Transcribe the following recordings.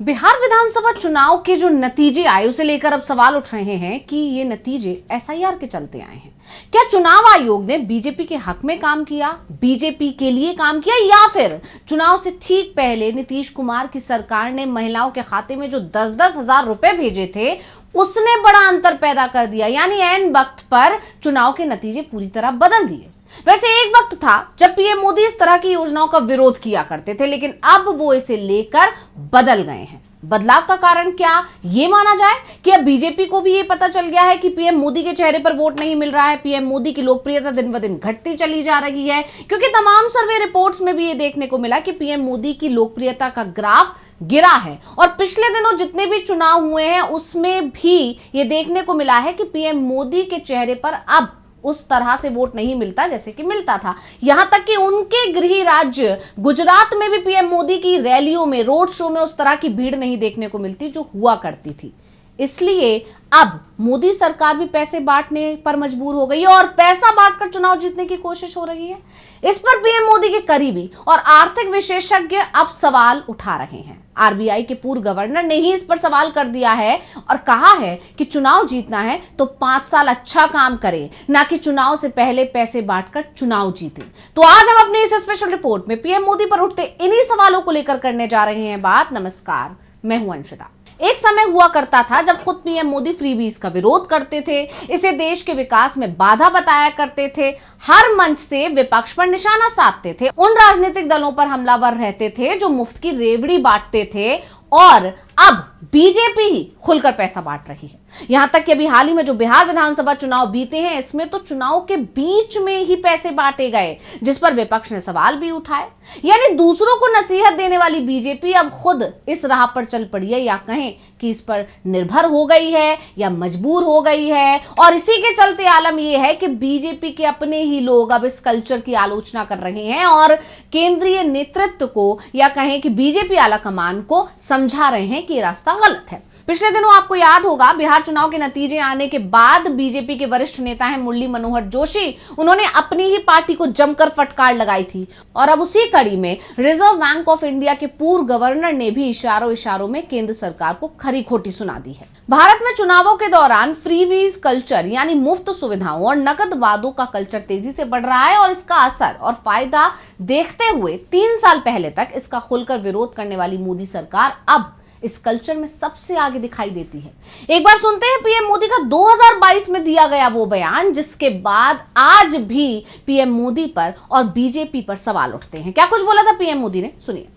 बिहार विधानसभा चुनाव के जो नतीजे आए उसे लेकर अब सवाल उठ रहे हैं कि ये नतीजे एसआईआर के चलते आए हैं। क्या चुनाव आयोग ने बीजेपी के हक में काम किया, बीजेपी के लिए काम किया, या फिर चुनाव से ठीक पहले नीतीश कुमार की सरकार ने महिलाओं के खाते में जो 10-10 हजार रुपए भेजे थे उसने बड़ा अंतर पैदा कर दिया, यानी ऐन वक्त पर चुनाव के नतीजे पूरी तरह बदल दिए। वैसे एक वक्त था जब पीएम मोदी इस तरह की योजनाओं का विरोध किया करते थे, लेकिन अब वो इसे लेकर बदल गए हैं। बदलाव का कारण क्या ये माना जाए कि अब बीजेपी को भी ये पता चल गया है कि पीएम मोदी के चेहरे पर वोट नहीं मिल रहा है, पीएम मोदी की लोकप्रियता दिन ब दिन घटती चली जा रही है, क्योंकि तमाम सर्वे रिपोर्ट्स में भी ये देखने को मिला कि पीएम मोदी की लोकप्रियता का ग्राफ गिरा है। और पिछले दिनों जितने भी चुनाव हुए हैं उसमें भी ये देखने को मिला है कि पीएम मोदी के चेहरे पर अब उस तरह से वोट नहीं मिलता जैसे कि मिलता था। यहां तक कि उनके गृह राज्य गुजरात में भी पीएम मोदी की रैलियों में, रोड शो में उस तरह की भीड़ नहीं देखने को मिलती जो हुआ करती थी। इसलिए अब मोदी सरकार भी पैसे बांटने पर मजबूर हो गई है और पैसा बांटकर चुनाव जीतने की कोशिश हो रही है। इस पर पीएम मोदी के करीबी और आर्थिक विशेषज्ञ अब सवाल उठा रहे हैं। आरबीआई के पूर्व गवर्नर ने ही इस पर सवाल कर दिया है और कहा है कि चुनाव जीतना है तो 5 साल अच्छा काम करे, ना कि चुनाव से पहले पैसे बांटकर चुनाव जीते। तो आज हम अपनी इस स्पेशल रिपोर्ट में पीएम मोदी पर उठते इन्हीं सवालों को लेकर करने जा रहे हैं बात। नमस्कार, मैं हूं अंशिता। एक समय हुआ करता था जब खुद पीएम मोदी फ्रीबीज का विरोध करते थे, इसे देश के विकास में बाधा बताया करते थे, हर मंच से विपक्ष पर निशाना साधते थे, उन राजनीतिक दलों पर हमलावर रहते थे जो मुफ्त की रेवड़ी बांटते थे, और अब बीजेपी ही खुलकर पैसा बांट रही है। यहां तक कि अभी हाल ही में जो बिहार विधानसभा चुनाव बीते हैं इसमें तो चुनाव के बीच में ही पैसे बांटे गए, जिस पर विपक्ष ने सवाल भी उठाए। यानी दूसरों को नसीहत देने वाली बीजेपी अब खुद इस राह पर चल पड़ी है, या कहें कि इस पर निर्भर हो गई है या मजबूर हो गई है। और इसी के चलते आलम यह है कि बीजेपी के अपने ही लोग अब इस कल्चर की आलोचना कर रहे हैं और केंद्रीय नेतृत्व को, या कहें कि बीजेपी आला कमान को समझा रहे हैं कि रास्ता गलत है। पिछले दिनों आपको याद होगा बिहार चुनाव के नतीजे आने के बाद बीजेपी के वरिष्ठ नेता हैं मुरली मनोहर जोशी, उन्होंने अपनी ही पार्टी को जमकर फटकार लगाई थी। और अब उसी कड़ी में रिजर्व बैंक ऑफ इंडिया के पूर्व गवर्नर ने भी इशारों में केंद्र सरकार को खरी खोटी सुना दी है। भारत में चुनावों के दौरान फ्रीवीज कल्चर यानी मुफ्त सुविधाओं और नकद वादों का कल्चर तेजी से बढ़ रहा है और इसका असर और फायदा देखते हुए 3 साल पहले तक इसका खुलकर विरोध करने वाली मोदी सरकार अब इस कल्चर में सबसे आगे दिखाई देती है। एक बार सुनते हैं पीएम मोदी का 2022 में दिया गया वो बयान जिसके बाद आज भी पीएम मोदी पर और बीजेपी पर सवाल उठते हैं। क्या कुछ बोला था पीएम मोदी ने, सुनिए।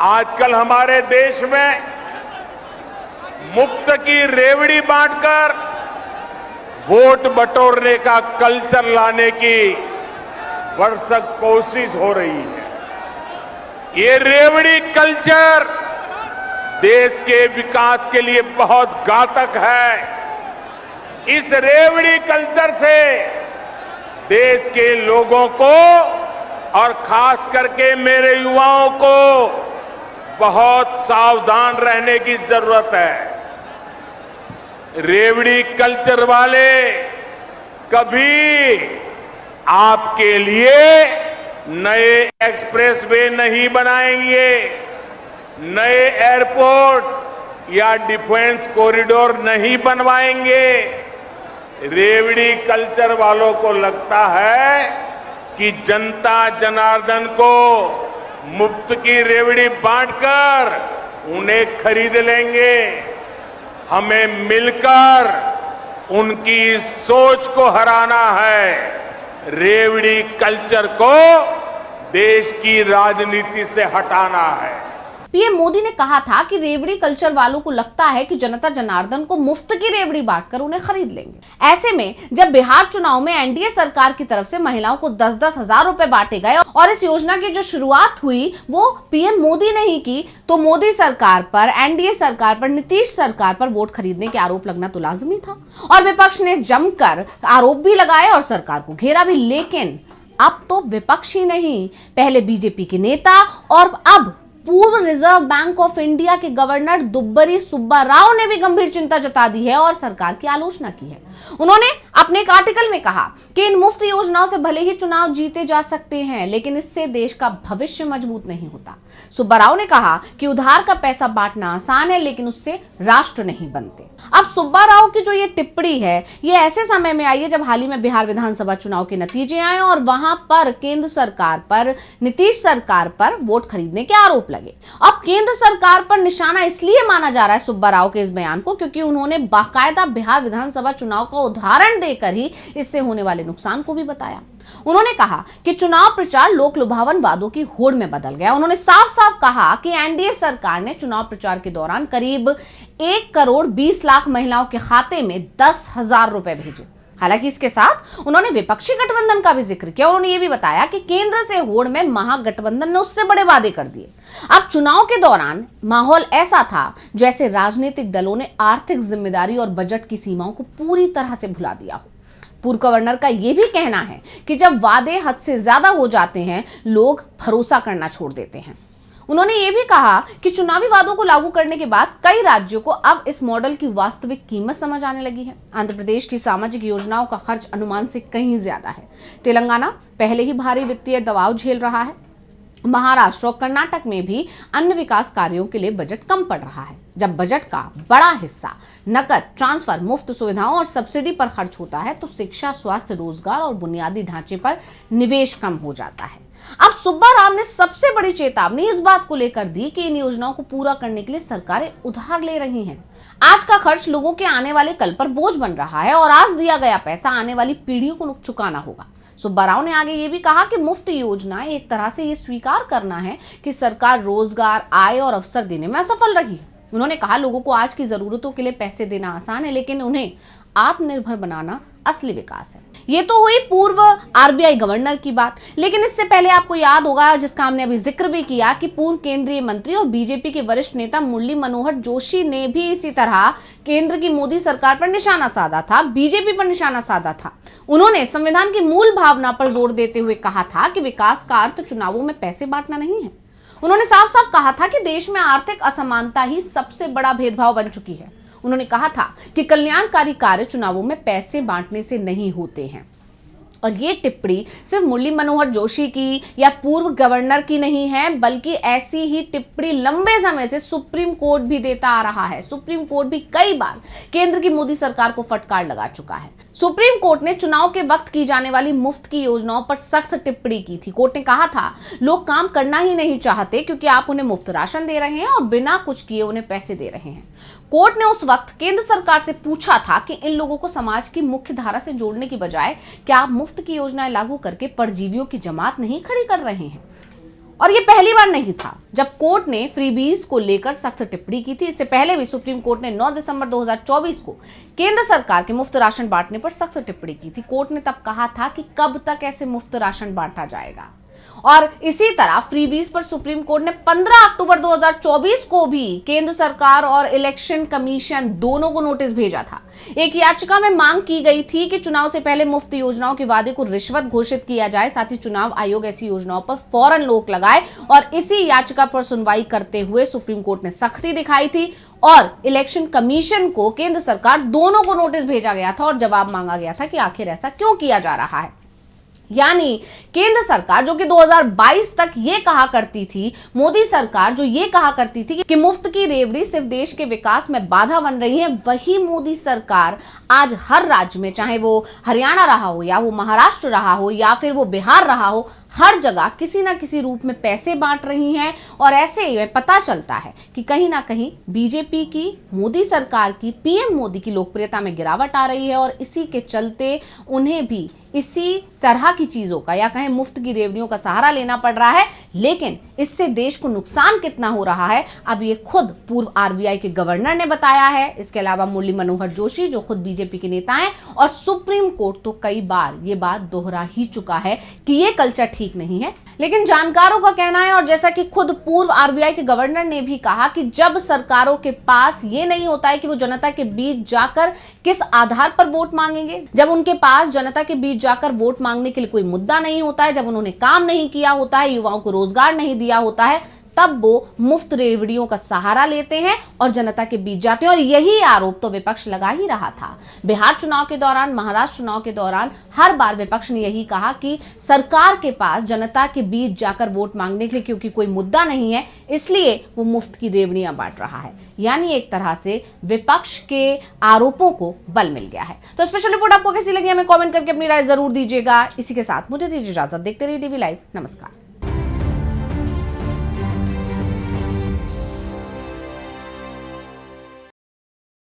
आजकल हमारे देश में मुफ्त की रेवड़ी बांटकर वोट बटोरने का कल्चर लाने की भरसक कोशिश हो रही है। ये रेवड़ी कल्चर देश के विकास के लिए बहुत घातक है। इस रेवड़ी कल्चर से देश के लोगों को और खास करके मेरे युवाओं को बहुत सावधान रहने की जरूरत है। रेवड़ी कल्चर वाले कभी आपके लिए नए एक्सप्रेसवे नहीं बनाएंगे, नए एयरपोर्ट या डिफेंस कॉरिडोर नहीं बनवाएंगे। रेवड़ी कल्चर वालों को लगता है कि जनता जनार्दन को मुफ्त की रेवड़ी बांटकर उन्हें खरीद लेंगे। हमें मिलकर उनकी सोच को हराना है। रेवड़ी कल्चर को देश की राजनीति से हटाना है। पीएम मोदी ने कहा था कि रेवड़ी कल्चर वालों को लगता है कि जनता जनार्दन को मुफ्त की रेवड़ी बांटकर उन्हें खरीद लेंगे। ऐसे में जब बिहार चुनाव में एनडीए सरकार की तरफ से महिलाओं को 10-10 हजार रुपए बांटे गए और इस योजना की जो शुरुआत हुई वो पीएम मोदी ने ही की, तो मोदी सरकार पर, एनडीए सरकार पर, नीतीश सरकार पर वोट खरीदने के आरोप लगना तो लाजमी था और विपक्ष ने जमकर आरोप भी लगाए और सरकार को घेरा भी। लेकिन अब तो विपक्ष ही नहीं, पहले बीजेपी के नेता और अब पूर्व रिजर्व बैंक ऑफ इंडिया के गवर्नर दुब्बरी सुब्बा राव ने भी गंभीर चिंता जता दी है और सरकार की आलोचना की है। उन्होंने अपने एक आर्टिकल में कहा कि इन मुफ्त योजनाओं से भले ही चुनाव जीते जा सकते हैं, लेकिन इससे देश का भविष्य मजबूत नहीं होता। सुब्बा राव ने कहा कि उधार का पैसा बांटना आसान है, लेकिन उससे राष्ट्र नहीं बनते। अब सुब्बा राव की जो ये टिप्पणी है, ये ऐसे समय में आई है जब हाल ही में बिहार विधानसभा चुनाव के नतीजे आए और वहां पर केंद्र सरकार पर, नीतीश सरकार पर वोट खरीदने के आरोप लगे। अब केंद्र सरकार पर निशाना इसलिए माना जा रहा है सुब्बा राव के इस बयान को, क्योंकि उन्होंने बाकायदा बिहार विधानसभा चुनाव का उदाहरण देकर ही इससे होने वाले नुकसान को भी बताया। उन्होंने कहा कि चुनाव प्रचार लोक लुभावन वादों की होड़ में बदल गया। उन्होंने साफ साफ कहा कि एनडीए सरकार ने चुनाव प्रचार के दौरान करीब 1 करोड़ 20 लाख महिलाओं के खाते में 10,000 रुपए भेजे। हालांकि इसके साथ उन्होंने विपक्षी गठबंधन का भी जिक्र किया। उन्होंने ये भी बताया कि केंद्र से होड़ में महागठबंधन ने उससे बड़े वादे कर दिए। अब चुनाव के दौरान माहौल ऐसा था जैसे राजनीतिक दलों ने आर्थिक जिम्मेदारी और बजट की सीमाओं को पूरी तरह से भुला दिया हो। पूर्व गवर्नर का यह भी कहना है कि जब वादे हद से ज्यादा हो जाते हैं, लोग भरोसा करना छोड़ देते हैं। उन्होंने ये भी कहा कि चुनावी वादों को लागू करने के बाद कई राज्यों को अब इस मॉडल की वास्तविक कीमत समझ आने लगी है। आंध्र प्रदेश की सामाजिक योजनाओं का खर्च अनुमान से कहीं ज्यादा है। तेलंगाना पहले ही भारी वित्तीय दबाव झेल रहा है। महाराष्ट्र और कर्नाटक में भी अन्य विकास कार्यों के लिए बजट कम पड़ रहा है। जब बजट का बड़ा हिस्सा नकद, ट्रांसफर, मुफ्त सुविधाओं और सब्सिडी पर खर्च होता है तो शिक्षा, स्वास्थ्य, रोजगार और बुनियादी ढांचे पर निवेश कम हो जाता है। अब सुब्बा राव ने सबसे बड़ी चेतावनी इस बात को लेकर दी कि इन योजनाओं को पूरा करने के लिए सरकारें उधार ले रही हैं। आज का खर्च लोगों के आने वाले कल पर बोझ बन रहा है और आज दिया गया पैसा आने वाली पीढ़ियों को चुकाना होगा। सुब्बा राव ने आगे ये भी कहा कि मुफ्त योजनाएं एक तरह से ये स्वीकार करना है कि सरकार रोजगार, आय और अवसर देने में असफल रही है। उन्होंने कहा, लोगों को आज की जरूरतों के लिए पैसे देना आसान है, लेकिन उन्हें आत्मनिर्भर बनाना असली विकास है। ये तो हुई पूर्व आरबीआई गवर्नर की बात, लेकिन इससे पहले आपको याद होगा, जिसका हमने अभी जिक्र भी किया, कि पूर्व केंद्रीय मंत्री और बीजेपी के वरिष्ठ नेता मुरली मनोहर जोशी ने भी इसी तरह केंद्र की मोदी सरकार पर निशाना साधा था, बीजेपी पर निशाना साधा था। उन्होंने संविधान की मूल भावना पर जोर देते हुए कहा था कि विकास का अर्थ चुनावों में पैसे बांटना नहीं है। उन्होंने साफ साफ कहा था कि देश में आर्थिक असमानता ही सबसे बड़ा भेदभाव बन चुकी है। उन्होंने कहा था कि कल्याणकारी कार्य चुनावों में पैसे बांटने से नहीं होते हैं। और ये टिप्पणी सिर्फ मुरली मनोहर जोशी की या पूर्व गवर्नर की नहीं है, बल्कि ऐसी ही टिप्पणी लंबे समय से सुप्रीम कोर्ट भी देता आ रहा है। सुप्रीम कोर्ट भी कई बार केंद्र की मोदी सरकार को फटकार लगा चुका है। सुप्रीम कोर्ट ने चुनाव के वक्त की जाने वाली मुफ्त की योजनाओं पर सख्त टिप्पणी की थी। कोर्ट ने कहा था, लोग काम करना ही नहीं चाहते क्योंकि आप उन्हें मुफ्त राशन दे रहे हैं और बिना कुछ किए उन्हें पैसे दे रहे हैं। कोर्ट ने उस वक्त केंद्र सरकार से पूछा था कि इन लोगों को समाज की मुख्य धारा से जोड़ने की बजाय क्या आप मुफ्त की योजनाएं लागू करके परजीवियों की जमात नहीं खड़ी कर रहे हैं। और ये पहली बार नहीं था जब कोर्ट ने फ्रीबीज को लेकर सख्त टिप्पणी की थी। इससे पहले भी सुप्रीम कोर्ट ने 9 दिसंबर 2024 को केंद्र सरकार के मुफ्त राशन बांटने पर सख्त टिप्पणी की थी। कोर्ट ने तब कहा था कि कब तक ऐसे मुफ्त राशन बांटा जाएगा। और इसी तरह फ्रीबीज पर सुप्रीम कोर्ट ने 15 अक्टूबर 2024 को भी केंद्र सरकार और इलेक्शन कमीशन दोनों को नोटिस भेजा था। एक याचिका में मांग की गई थी कि चुनाव से पहले मुफ्त योजनाओं के वादे को रिश्वत घोषित किया जाए, साथ ही चुनाव आयोग ऐसी योजनाओं पर फौरन रोक लगाए। और इसी याचिका पर सुनवाई करते हुए सुप्रीम कोर्ट ने सख्ती दिखाई थी और इलेक्शन कमीशन को, केंद्र सरकार दोनों को नोटिस भेजा गया था और जवाब मांगा गया था कि आखिर ऐसा क्यों किया जा रहा है। यानी केंद्र सरकार जो कि 2022 तक ये कहा करती थी, मोदी सरकार जो ये कहा करती थी कि मुफ्त की रेवड़ी सिर्फ देश के विकास में बाधा बन रही है, वही मोदी सरकार आज हर राज्य में, चाहे वो हरियाणा रहा हो या वो महाराष्ट्र रहा हो या फिर वो बिहार रहा हो, हर जगह किसी ना किसी रूप में पैसे बांट रही हैं। और ऐसे ही पता चलता है कि कहीं ना कहीं बीजेपी की, मोदी सरकार की, पीएम मोदी की लोकप्रियता में गिरावट आ रही है और इसी के चलते उन्हें भी इसी तरह की चीजों का या कहें मुफ्त की रेवड़ियों का सहारा लेना पड़ रहा है। लेकिन इससे देश को नुकसान कितना हो रहा है, अब ये खुद पूर्व आरबीआई के गवर्नर ने बताया है। इसके अलावा मुरली मनोहर जोशी जो खुद बीजेपी के नेता हैं, और सुप्रीम कोर्ट तो कई बार ये बात दोहरा ही चुका है कि ये कल्चर ठीक नहीं है। लेकिन जानकारों का कहना है, और जैसा कि खुद पूर्व आरबीआई के गवर्नर ने भी कहा, कि जब सरकारों के पास ये नहीं होता है कि वो जनता के बीच जाकर किस आधार पर वोट मांगेंगे, जब उनके पास जनता के बीच जाकर वोट मांगने के लिए कोई मुद्दा नहीं होता है, जब उन्होंने काम नहीं किया होता है, युवाओं को रोजगार नहीं दिया होता है, तब वो मुफ्त रेवड़ियों का सहारा लेते हैं और जनता के बीच जाते हैं। और यही आरोप तो विपक्ष लगा ही रहा था। बिहार चुनाव के दौरान, महाराष्ट्र चुनाव के दौरान हर बार विपक्ष ने यही कहा कि सरकार के पास जनता के बीच जाकर वोट मांगने के लिए क्योंकि कोई मुद्दा नहीं है, इसलिए वो मुफ्त की रेवड़ियां बांट रहा है। यानी एक तरह से विपक्ष के आरोपों को बल मिल गया है। तो स्पेशल रिपोर्ट आपको कैसी लगी हमें कमेंट करके अपनी राय जरूर दीजिएगा। इसी के साथ मुझे दीजिए इजाजत। देखते रहिए टीवी लाइव। नमस्कार।